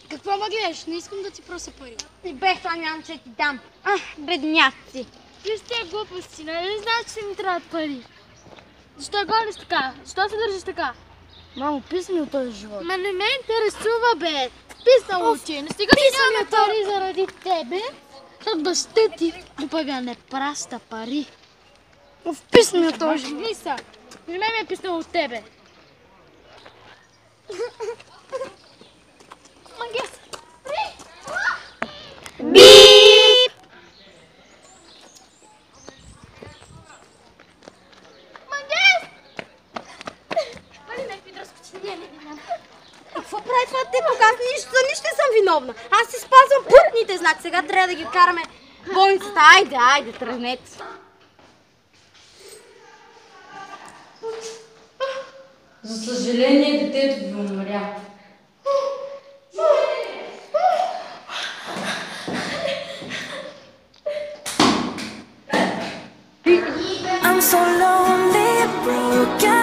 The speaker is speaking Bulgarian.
Какво ма гледаш? Не искам да ти прося пари. И без това нямам че ти дам. Бедняци. Виж тези глупости, нали знаеш, че ми трябват пари? Защо гониш така? Защо се държиш така? Мамо, писни от този живот. Ма не ме интересува, бе. Писнало ти. Не стига, че няма пари заради тебе, защото баща ти тупавя не праща пари. Писни от този живот. Виж са, не ме е писнало от тебе. Магес! Бип! Магес! Пали някакви дръскочи. Не. Какво прави това те? Аз нищо съм виновна. Аз си спазвам пътните знаци. Сега трябва да ги караме в болницата. Айде, тръгнете. За съжаление, детето ви умря. I'm so lonely, broken.